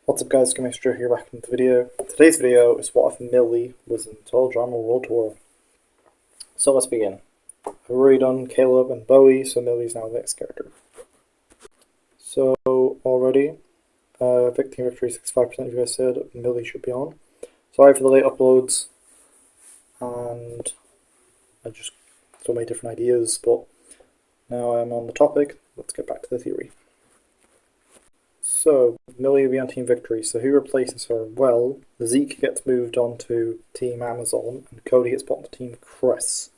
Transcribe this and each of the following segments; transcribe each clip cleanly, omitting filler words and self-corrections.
What's up guys, Commissioner here back in the video. Today's video is what if Millie was in Total Drama World Tour. So let's begin. I've already done Caleb and Bowie, so Millie's now the next character. So already, victory 65% of you guys said Millie should be on. Sorry for the late uploads, and I just so many different ideas, but now I'm on the topic. Let's get back to the theory. So, Millie will be on Team Victory, so who replaces her? Well, Zeke gets moved on to Team Amazon, and Cody gets put onto Team Chris.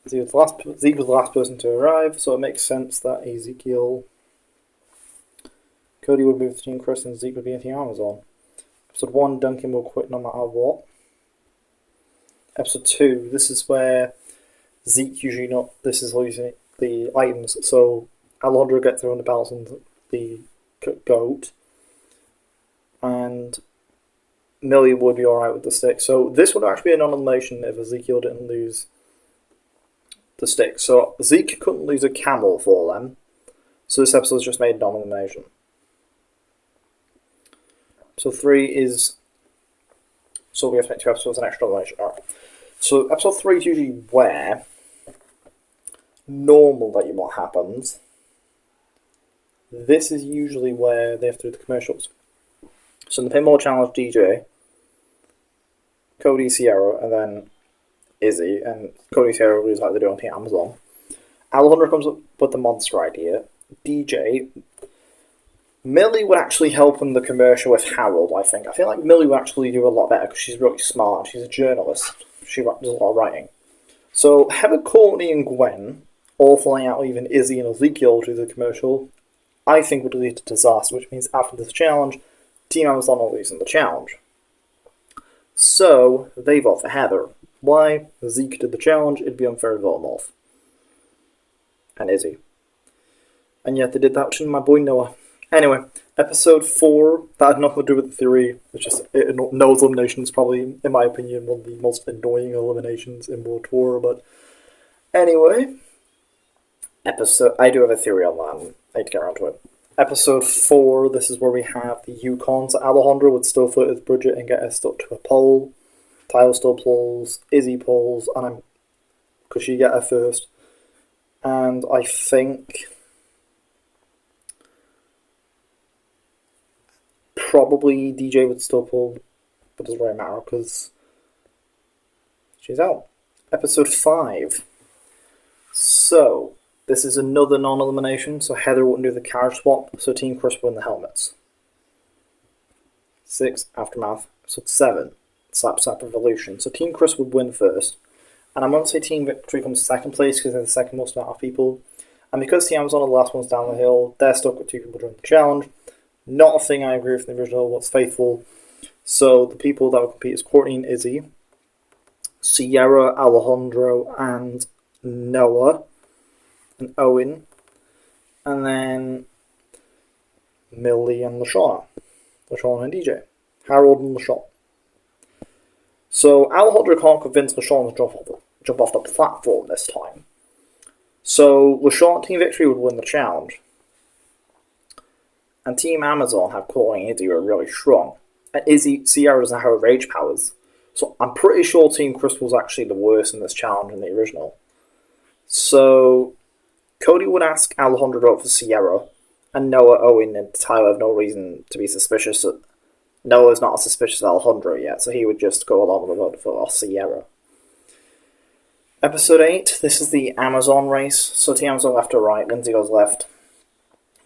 Zeke was the last person to arrive, so it makes sense that Cody would move to Team Chris and Zeke would be in Team Amazon. Episode 1, Duncan will quit no matter what. Episode 2, this is where Zeke this is using the items, so Alejandro gets thrown the balance on the goat, and Millie would be alright with the stick. So this would actually be a non-elimination if Ezekiel didn't lose the stick. So Zeke couldn't lose a camel for them, so this episode is just made non-elimination. So 3 is... So we have to make 2 episodes an extra elimination. Alright. So episode 3 is usually where normally what happens. This is usually where they have to do the commercials. So in the Pinball Challenge, DJ, Cody, Sierra, and then Izzy, and Cody, Sierra is like they do on Team Amazon. Alejandro comes up with the monster idea. DJ, Millie would actually help in the commercial with Harold, I think. I feel like Millie would actually do a lot better because she's really smart. She's a journalist. She does a lot of writing. So Heather, Courtney, and Gwen all flying out, even Izzy and Ezekiel to the commercial, I think would lead to disaster, which means after this challenge, Team Amazon are losing the challenge. So, they vote for Heather. Why? Zeke did the challenge, it'd be unfair to vote him off. And Izzy. And yet they did that to my boy Noah. Anyway, episode 4, that had nothing to do with the theory. It's just, no elimination is probably, in my opinion, one of the most annoying eliminations in World Tour, but anyway. I do have a theory on that. I need to get around to it. Episode 4, this is where we have the Yukon. So Alejandro would still flirt with Bridget and get her stuck to a pole. Tyler still pulls, Izzy pulls, and because she get her first. And I think probably DJ would still pull, but it doesn't really matter because she's out. Episode 5. So this is another non-elimination, so Heather wouldn't do the carriage swap, so Team Chris would win the helmets. 6, Aftermath. Episode 7, Slap Slap Revolution. So Team Chris would win first, and I'm going to say Team Victory comes second place because they're the second most amount of people. And because Team Amazon are the last ones down the hill, they're stuck with 2 people during the challenge. Not a thing I agree with in the original, what's faithful. So the people that will compete is Courtney and Izzy, Sierra, Alejandro, and Noah, and Owen, and then Millie and LaShawn and DJ, Harold and LaShawn. So Alejandro can't convince LaShawn to jump off the platform this time. So LaShawn Team Victory would win the challenge. And Team Amazon have Courtney and Izzy who are really strong. And Sierra doesn't have her rage powers. So I'm pretty sure Team Chris was actually the worst in this challenge in the original. So Cody would ask Alejandro to vote for Sierra, and Noah, Owen, and Tyler have no reason to be suspicious. Noah's not as suspicious of Alejandro yet, so he would just go along with the vote for Sierra. Episode 8, this is the Amazon race. So Team Amazon left to right, Lindsay goes left.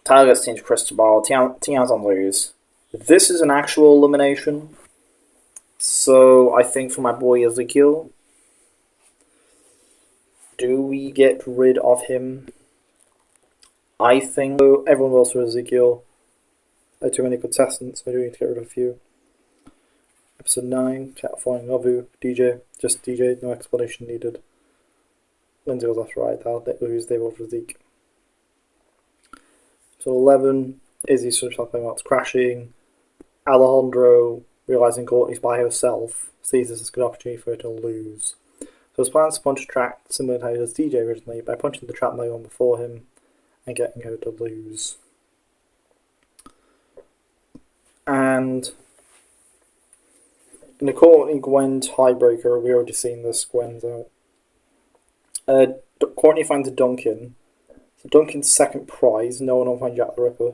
Tyler gets Team Chris tomorrow, Team Amazon lose. This is an actual elimination. So I think for my boy Ezekiel, do we get rid of him? I think everyone votes for Ezekiel. There are too many contestants, so I do need to get rid of a few. Episode 9, Falling in Love You, DJ, just DJ, no explanation needed. Lindsay goes left to right, they vote for Zeke. Episode 11, Izzy sort of talking about crashing. Alejandro, realising Courtney's by herself, sees this as a good opportunity for her to lose. So his plan is to punch a trap similar to how he does DJ originally, by punching the trap by one before him and getting her to lose. And in the Courtney Gwen tiebreaker, we already seen this. Gwen's out. Courtney finds a Duncan. So Duncan's second prize. No one will find Jack the Ripper.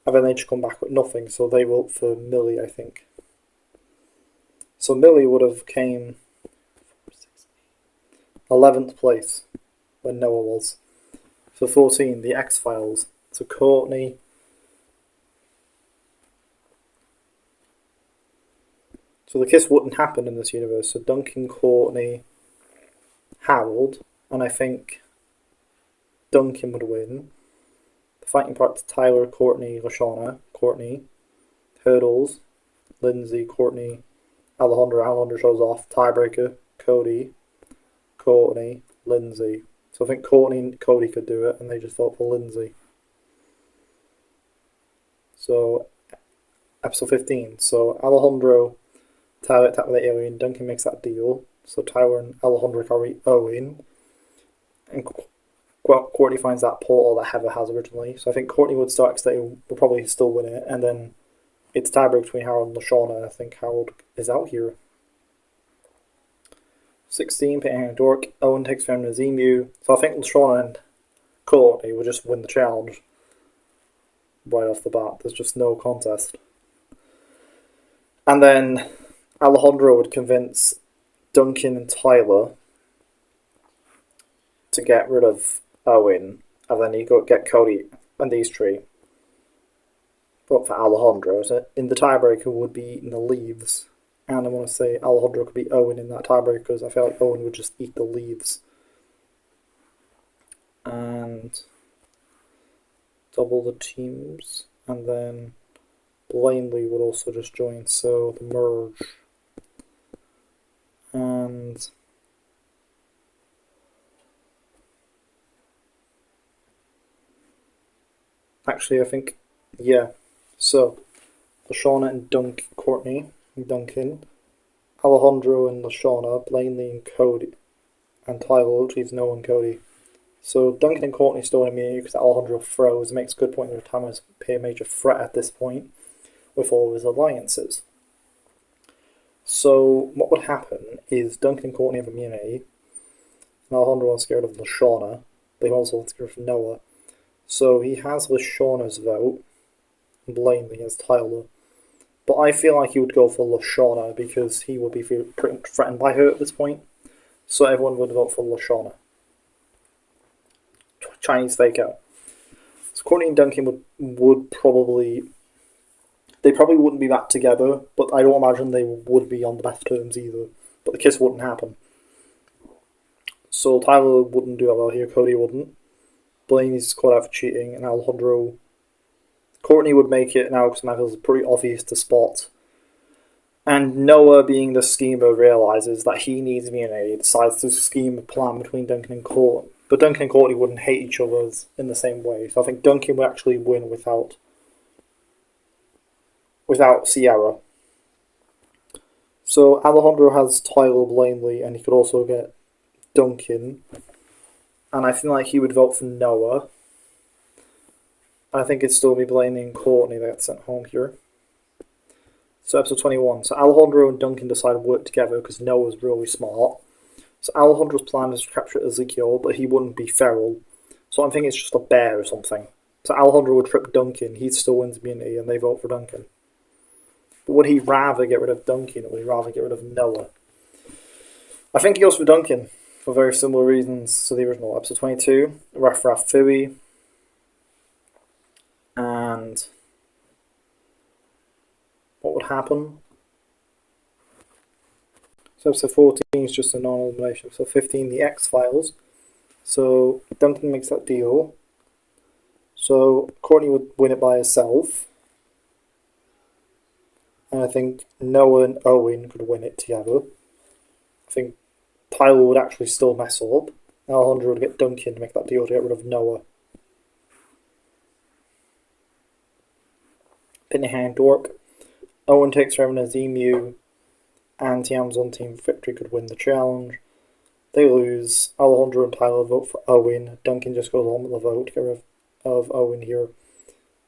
And then they just come back with nothing. So they vote for Millie, I think. So Millie would have came 11th place when Noah was. So 14, the X-Files. So Courtney. So the kiss wouldn't happen in this universe. So Duncan, Courtney, Harold, and I think Duncan would win. The fighting parts: Tyler, Courtney, Lashana, Courtney, Hurdles, Lindsay, Courtney, Alejandro. Alejandro shows off. Tiebreaker: Cody, Courtney, Lindsay. So I think Courtney and Cody could do it, and they just vote for Lindsay. So episode 15. So Alejandro, Tyler attack with the alien. Duncan makes that deal. So Tyler and Alejandro carry Owen. And Courtney finds that portal that Heather has originally. So I think Courtney would start because they will probably still win it. And then it's tiebreak between Harold and Lashana. I think Harold is out here. 16, Peter and Dork. Owen takes from the Emu. So I think Lashana and Courtney will just win the challenge right off the bat. There's just no contest. And then Alejandro would convince Duncan and Tyler to get rid of Owen, and then you go get Cody and these three. Vote for Alejandro. So in the tiebreaker would be eating the leaves, and I want to say Alejandro could be Owen in that tiebreaker because I feel like Owen would just eat the leaves. And double the teams, and then Blaney would also just join. So the merge. And actually, I think, yeah. So Lashana and Courtney and Duncan, Alejandro and Lashana, Blaney and Cody, and Tyler, which leaves no one Cody. So Duncan and Courtney still in immunity because Alejandro froze. It makes a good point that Tam is a major threat at this point with all of his alliances. So what would happen is Duncan and Courtney have immunity, and Alejandro is scared of Lashana, but he also is scared of Noah. So he has Lashana's vote, and Blaney has Tyler. But I feel like he would go for Lashana because he would be pretty threatened by her at this point. So everyone would vote for Lashana. Chinese fake out. So Courtney and Duncan would probably... They probably wouldn't be back together, but I don't imagine they would be on the best terms either. But the kiss wouldn't happen. So Tyler wouldn't do that well here, Cody wouldn't. Blaney's caught out for cheating, and Alejandro... Courtney would make it now because Michael's pretty obvious to spot. And Noah, being the schemer, realises that he needs immunity, decides to scheme a plan between Duncan and Courtney. But Duncan and Courtney wouldn't hate each other in the same way, so I think Duncan would actually win without Sierra. So Alejandro has Tyler, Blaney, and he could also get Duncan. And I feel like he would vote for Noah. I think it'd still be Blaney and Courtney that get sent home here. So episode 21. So Alejandro and Duncan decide to work together because Noah's really smart. So Alejandro's plan is to capture Ezekiel, but he wouldn't be feral. So I'm thinking it's just a bear or something. So Alejandro would trip Duncan, he still wins immunity, and they vote for Duncan. But would he rather get rid of Duncan, or would he rather get rid of Noah? I think he goes for Duncan, for very similar reasons to the original. Episode 22, Raff Fui. And what would happen? So episode 14 is just a non-elimination. So 15, the X-Files. So Duncan makes that deal. So Courtney would win it by herself. And I think Noah and Owen could win it together. I think Tyler would actually still mess up. Alejandro would get Duncan to make that deal to get rid of Noah. Pinhead Dork. Owen takes Revan as Emu. And the Amazon team victory could win the challenge. They lose. Alejandro and Tyler vote for Owen. Duncan just goes on with the vote to get rid of Owen here.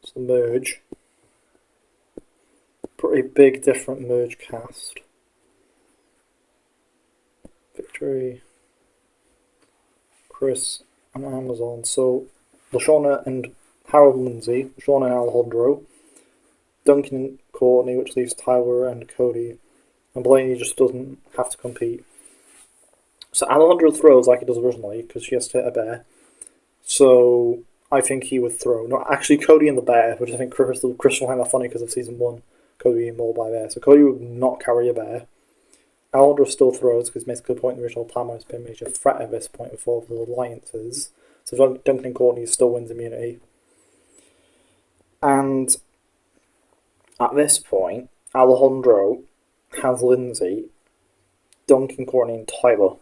So the merge. pretty big different merge cast. Victory, Chris, and Amazon. So Lashana and Harold and Lindsay, Lashana and Alejandro, Duncan and Courtney, which leaves Tyler and Cody, and Blaney just doesn't have to compete. So Alejandro throws like he does originally because she has to hit a bear. So I think he would throw. No, actually Cody and the bear, which I think Chris will find that funny because of season 1. Cody being mauled by a bear. So Cody would not carry a bear. Alejandro still throws because he makes a good point in the original plan has been a major threat at this point with all the alliances. So Duncan and Courtney still wins immunity. And at this point, Alejandro has Lindsay, Duncan, Courtney, and Tyler.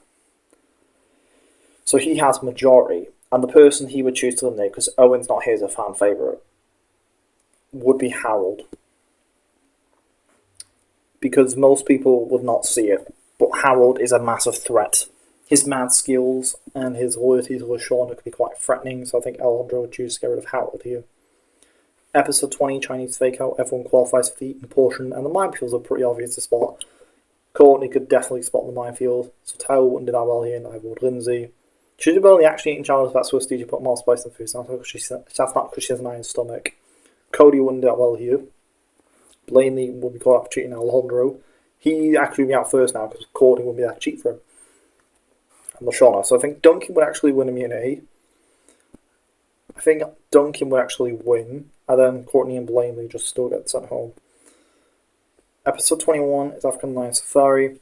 So he has majority, and the person he would choose to eliminate, because Owen's not here as a fan favourite, would be Harold. Because most people would not see it, but Harold is a massive threat. His mad skills and his loyalty to Lashana could be quite threatening, so I think Alejandro would choose to get rid of Harold here. Episode 20, Chinese Fake Out, everyone qualifies for the eating portion, and the minefields are pretty obvious to spot. Courtney could definitely spot the minefield, so Tyler wouldn't do that well here, and I would Lindsay. She did well in the actually eating challenge, that's supposed to put more spice in food, so that's not because she has an iron stomach. Cody wouldn't do that well here. Blaney would be caught up cheating Alejandro. He actually would be out first now because Courtney would be that cheat for him. And Lashana. So I think Duncan would actually win immunity. I think Duncan would actually win. And then Courtney and Blaney just still get sent home. Episode 21 is African Lion Safari.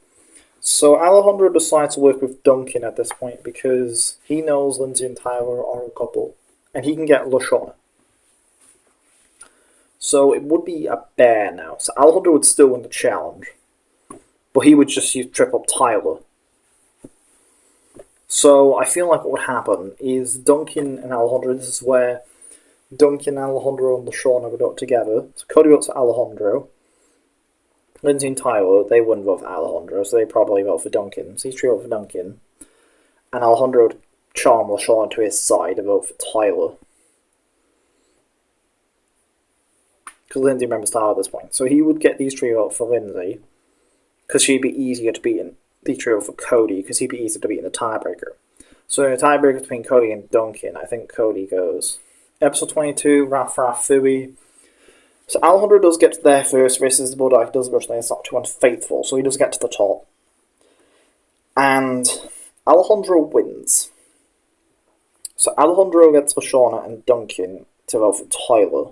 So Alejandro decides to work with Duncan at this point because he knows Lindsay and Tyler are a couple. And he can get Lashana. So it would be a bear now. So Alejandro would still win the challenge. But he would just trip up Tyler. So I feel like what would happen is Duncan and Alejandro, this is where Duncan, Alejandro and Lashana would up together. So Cody votes for Alejandro. Lindsay and Tyler, they wouldn't vote for Alejandro, so they probably vote for Duncan. So he's three vote for Duncan. And Alejandro would charm Lashana to his side and vote for Tyler. Because Lindsay remembers Tyler at this point. So he would get these three votes for Lindsay. Because she'd be easier to beat in the trio for Cody, because he'd be easier to beat in the tiebreaker. So in a tiebreaker between Cody and Duncan, I think Cody goes. Episode 22, Raf Fui. So Alejandro does get there first versus the Bulldog does originally. It's not too unfaithful, so he does get to the top. And Alejandro wins. So Alejandro gets Lashana and Duncan to vote for Tyler.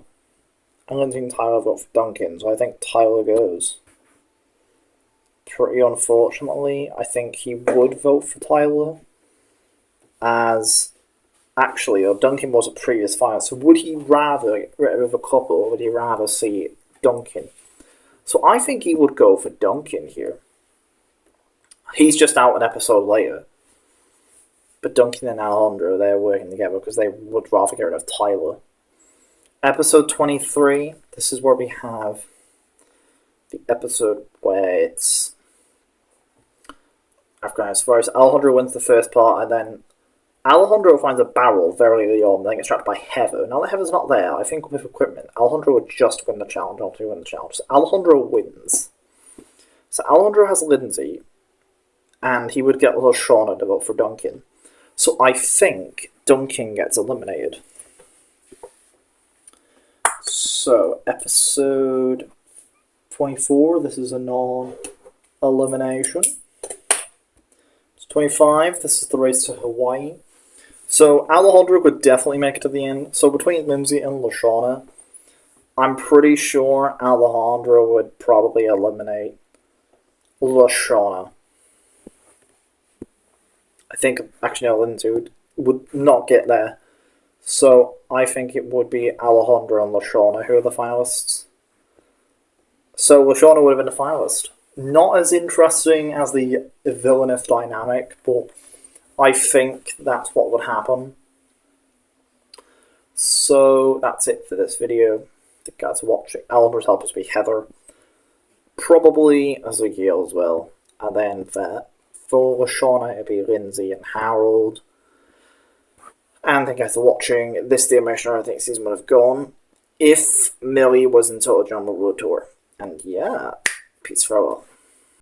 And Lindsay and Tyler vote for Duncan, so I think Tyler goes. Pretty unfortunately, I think he would vote for Tyler. As, actually, Duncan was a previous finalist, so would he rather get rid of a couple, or would he rather see Duncan? So I think he would go for Duncan here. He's just out an episode later. But Duncan and Alejandro, they're working together because they would rather get rid of Tyler. Episode 23, this is where we have the episode where it's African Safari. Alejandro wins the first part, and then Alejandro finds a barrel very early on, then gets trapped by Heather. Now that Heather's not there, I think with equipment, Alejandro would just win the challenge, not to win the challenge. So Alejandro wins. So Alejandro has Lindsay, and he would get Lashana to vote for Duncan. So I think Duncan gets eliminated. So, episode 24, this is a non-elimination. It's 25, this is the race to Hawaii. So, Alejandro could definitely make it to the end. So, between Lindsay and Lashana, I'm pretty sure Alejandro would probably eliminate Lashana. I think, actually, no, Lindsay would not get there. So, I think it would be Alejandro and Lashana who are the finalists. So, Lashana would have been a finalist. Not as interesting as the villainous dynamic, but I think that's what would happen. So, that's it for this video. Thank you guys for watching. Alejandro's help us be Heather. Probably Ezekiel as well. And then for Lashana, it'd be Lindsay and Harold. And thank you guys for watching. This is the emotion I think season would have gone if Millie was in Total Jungle World Tour. And yeah, peace, farewell.